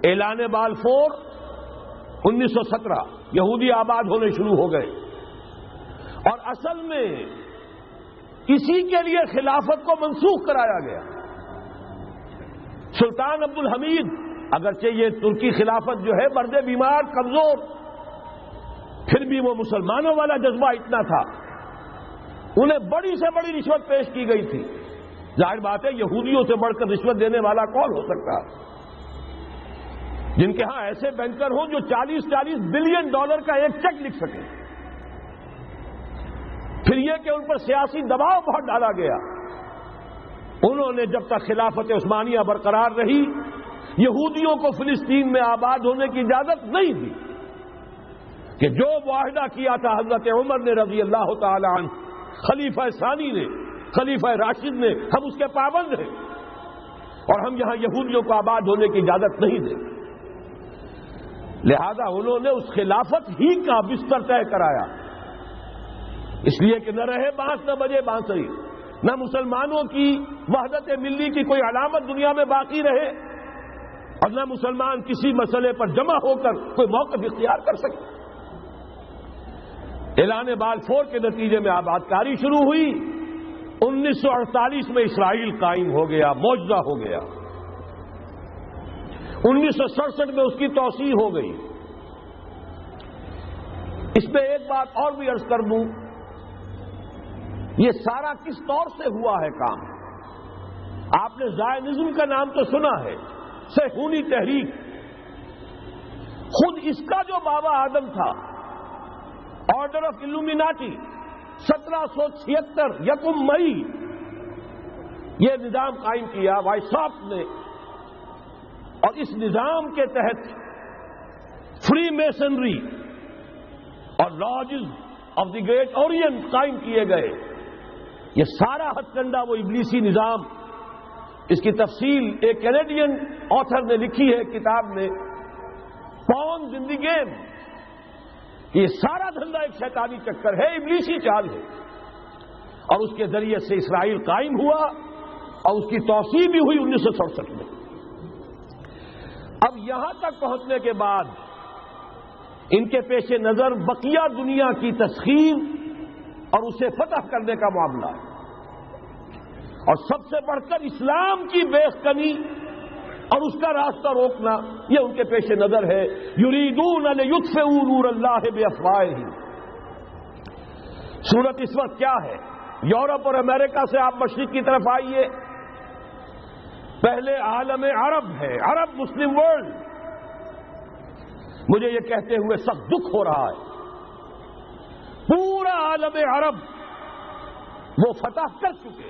اعلان بالفور 1917 یہودی آباد ہونے شروع ہو گئے، اور اصل میں اسی کے لیے خلافت کو منسوخ کرایا گیا۔ سلطان عبد الحمید، اگرچہ یہ ترکی خلافت جو ہے مرد بیمار کمزور، پھر بھی وہ مسلمانوں والا جذبہ اتنا تھا، انہیں بڑی سے بڑی رشوت پیش کی گئی تھی۔ ظاہر بات ہے یہودیوں سے بڑھ کر رشوت دینے والا کون ہو سکتا، جن کے ہاں ایسے بینکر ہوں جو 40 بلین ڈالر کا ایک چیک لکھ سکیں۔ پھر یہ کہ ان پر سیاسی دباؤ بہت ڈالا گیا۔ انہوں نے جب تک خلافت عثمانیہ برقرار رہی، یہودیوں کو فلسطین میں آباد ہونے کی اجازت نہیں دی، کہ جو معاہدہ کیا تھا حضرت عمر نے رضی اللہ تعالی عنہ، خلیفہ ثانی نے، خلیفہ راشد نے، ہم اس کے پابند ہیں اور ہم یہاں یہودیوں کو آباد ہونے کی اجازت نہیں دیں۔ لہذا انہوں نے اس خلافت ہی کا بستر طے کرایا، اس لیے کہ نہ رہے بانس نہ بجے بانسری، نہ مسلمانوں کی وحدت ملی کی کوئی علامت دنیا میں باقی رہے، اور نہ مسلمان کسی مسئلے پر جمع ہو کر کوئی موقف اختیار کر سکے۔ اعلان بالفور کے نتیجے میں آباد کاری شروع ہوئی۔ 1948 میں اسرائیل قائم ہو گیا، معجزہ ہو گیا۔ 1967 میں اس کی توسیع ہو گئی۔ اس میں ایک بات اور بھی عرض کر دوں، یہ سارا کس طور سے ہوا ہے کام؟ آپ نے زائنزم کا نام تو سنا ہے، صہیونی تحریک۔ خود اس کا جو بابا آدم تھا، آرڈر آف الومیناٹی، 1776 یکم مئی یہ نظام قائم کیا وائساپ نے، اور اس نظام کے تحت فری میسنری اور lodges of the great Orient قائم کیے گئے۔ یہ سارا ہتھ کنڈا وہ ابلیسی نظام، اس کی تفصیل ایک کینیڈین آتھر نے لکھی ہے کتاب میں، پاونز ان دی گیم۔ یہ سارا دھندا ایک شیطانی چکر ہے، ابلیسی چال ہے، اور اس کے ذریعے سے اسرائیل قائم ہوا اور اس کی توسیع بھی ہوئی 1967 میں۔ اب یہاں تک پہنچنے کے بعد ان کے پیش نظر بقیہ دنیا کی تسخیر اور اسے فتح کرنے کا معاملہ ہے، اور سب سے بڑھ کر اسلام کی بیخکنی اور اس کا راستہ روکنا، یہ ان کے پیش نظر ہے۔ یریدون لیطفئوا نور اللہ بافواہہم۔ صورت اس وقت کیا ہے؟ یورپ اور امریکہ سے آپ مشرق کی طرف آئیے، پہلے عالم عرب ہے، عرب مسلم ورلڈ۔ مجھے یہ کہتے ہوئے سخت دکھ ہو رہا ہے، پورا عالم عرب وہ فتح کر چکے،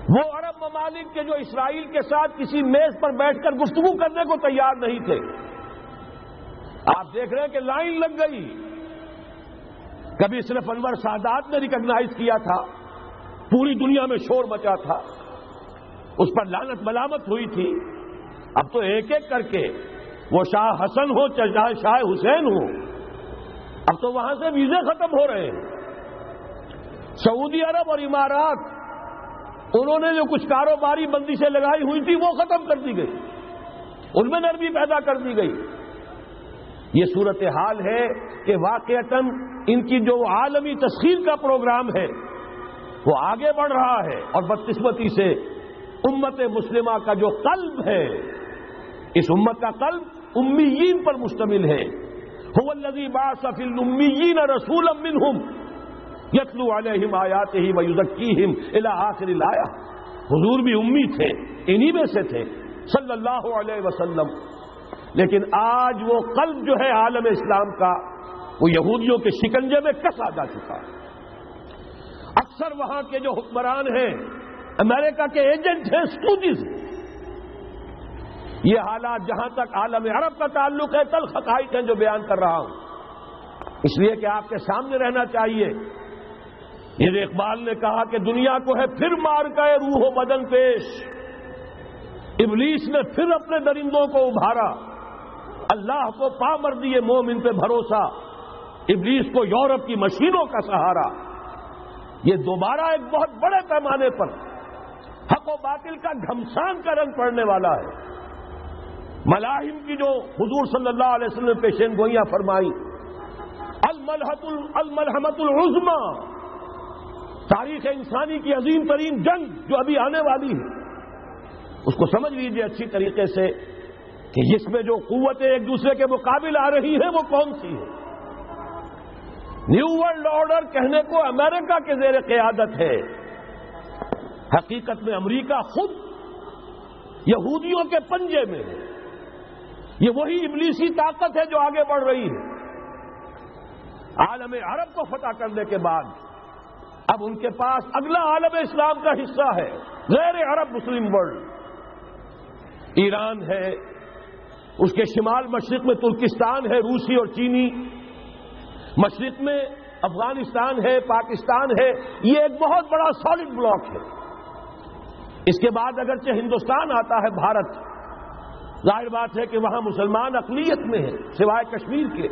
وہ عرب ممالک کے جو اسرائیل کے ساتھ کسی میز پر بیٹھ کر گفتگو کرنے کو تیار نہیں تھے۔ آپ دیکھ رہے ہیں کہ لائن لگ گئی۔ کبھی صرف انور سادات نے ریکگنائز کیا تھا، پوری دنیا میں شور مچا تھا، اس پر لعنت ملامت ہوئی تھی۔ اب تو ایک ایک کر کے، وہ شاہ حسن ہو چاہے شاہ حسین ہو، اب تو وہاں سے ویزے ختم ہو رہے ہیں۔ سعودی عرب اور امارات، انہوں نے جو کچھ کاروباری بندشیں لگائی ہوئی تھی وہ ختم کر دی گئی، ان میں نرمی پیدا کر دی گئی۔ یہ صورتحال ہے کہ واقعتاً ان کی جو عالمی تسخیر کا پروگرام ہے وہ آگے بڑھ رہا ہے، اور بدقسمتی سے امت مسلمہ کا جو قلب ہے، اس امت کا قلب امیین پر مشتمل ہے۔ هو الذی بعث فی الامیین رسولا منہم یتلو علیہم آیاتہ ویزکیہم الی آخر الآیہ۔ حضور بھی امی تھے، انہی میں سے تھے صلی اللہ علیہ وسلم۔ لیکن آج وہ قلب جو ہے عالم اسلام کا، وہ یہودیوں کے شکنجے میں کسا جا چکا ہے۔ اکثر وہاں کے جو حکمران ہیں، امریکہ کے ایجنٹ ہیں، اسٹوڈنٹس ہیں۔ یہ حالات جہاں تک عالم عرب کا تعلق ہے، تلخ حقائق ہیں جو بیان کر رہا ہوں، اس لیے کہ آپ کے سامنے رہنا چاہیے۔ یہ اقبال نے کہا کہ دنیا کو ہے پھر مار گئے روح و بدن پیش، ابلیس نے پھر اپنے درندوں کو ابھارا، اللہ کو پا مر دیے مومن پہ بھروسہ، ابلیس کو یورپ کی مشینوں کا سہارا۔ یہ دوبارہ ایک بہت بڑے پیمانے پر حق و باطل کا گھمسان کا رنگ پڑنے والا ہے۔ ملاحم کی جو حضور صلی اللہ علیہ وسلم نے پیشین گوئیاں فرمائی، الملحمۃ العظمی، تاریخ انسانی کی عظیم ترین جنگ جو ابھی آنے والی ہے، اس کو سمجھ لیجئے اچھی طریقے سے کہ اس میں جو قوتیں ایک دوسرے کے مقابل آ رہی ہیں وہ کون سی ہے۔ نیو ورلڈ آرڈر کہنے کو امریکہ کے زیر قیادت ہے، حقیقت میں امریکہ خود یہودیوں کے پنجے میں ہے۔ یہ وہی ابلیسی طاقت ہے جو آگے بڑھ رہی ہے۔ عالم عرب کو فتح کرنے کے بعد اب ان کے پاس اگلا عالم اسلام کا حصہ ہے، غیر عرب مسلم ورلڈ۔ ایران ہے، اس کے شمال مشرق میں ترکستان ہے، روسی اور چینی، مشرق میں افغانستان ہے، پاکستان ہے۔ یہ ایک بہت بڑا سالڈ بلاک ہے۔ اس کے بعد اگرچہ ہندوستان آتا ہے، بھارت، ظاہر بات ہے کہ وہاں مسلمان اقلیت میں ہے سوائے کشمیر کے،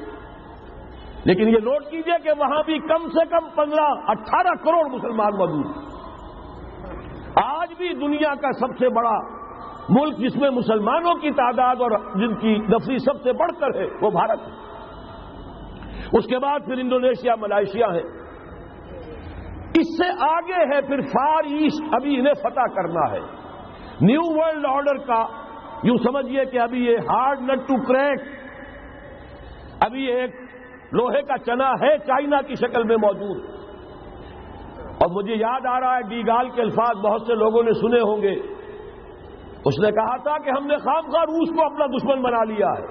لیکن یہ نوٹ کیجئے کہ وہاں بھی کم سے کم 15-18 کروڑ مسلمان موجود ہیں۔ آج بھی دنیا کا سب سے بڑا ملک جس میں مسلمانوں کی تعداد اور جن کی نفری سب سے بڑھ کر ہے وہ بھارت ہے۔ اس کے بعد پھر انڈونیشیا، ملائیشیا ہے، اس سے آگے ہے پھر فار ایسٹ، ابھی انہیں فتح کرنا ہے۔ نیو ورلڈ آرڈر کا یوں سمجھیے کہ ابھی یہ ہارڈ نٹ ٹو کریک، ابھی ایک لوہے کا چنا ہے چائنا کی شکل میں موجود۔ اور مجھے یاد آ رہا ہے ڈیگال کے الفاظ بہت سے لوگوں نے سنے ہوں گے، اس نے کہا تھا کہ ہم نے خامخواہ روس کو اپنا دشمن بنا لیا ہے،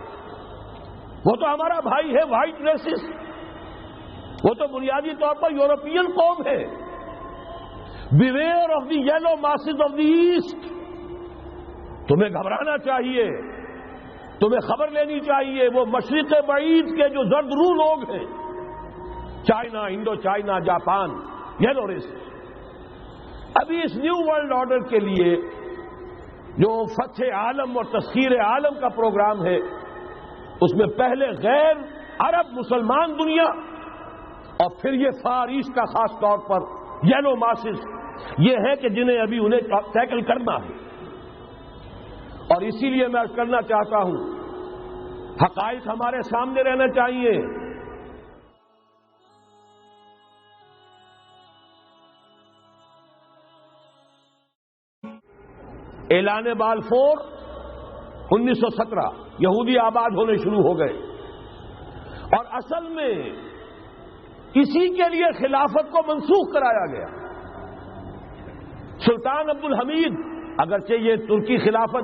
وہ تو ہمارا بھائی ہے، وائٹ ریسس، وہ تو بنیادی طور پر یورپین قوم ہے۔ Beware of the yellow masses of the east, تمہیں گھبرانا چاہیے، تمہیں خبر لینی چاہیے۔ وہ مشرق بعید کے جو زرد رو لوگ ہیں، China, Indochina, Japan, yellow race, ابھی اس نیو ورلڈ آرڈر کے لیے جو فتح عالم اور تسخیر عالم کا پروگرام ہے، اس میں پہلے غیر عرب مسلمان دنیا اور پھر یہ فار ایسٹ کا خاص طور پر یلو ماسز، یہ ہے کہ جنہیں ابھی انہیں ٹیکل کرنا ہے۔ اور اسی لیے میں عرض کرنا چاہتا ہوں، حقائق ہمارے سامنے رہنا چاہیے۔ اعلان بالفور 1917، یہودی آباد ہونے شروع ہو گئے، اور اصل میں اسی کے لیے خلافت کو منسوخ کرایا گیا۔ سلطان عبد الحمید، اگرچہ یہ ترکی خلافت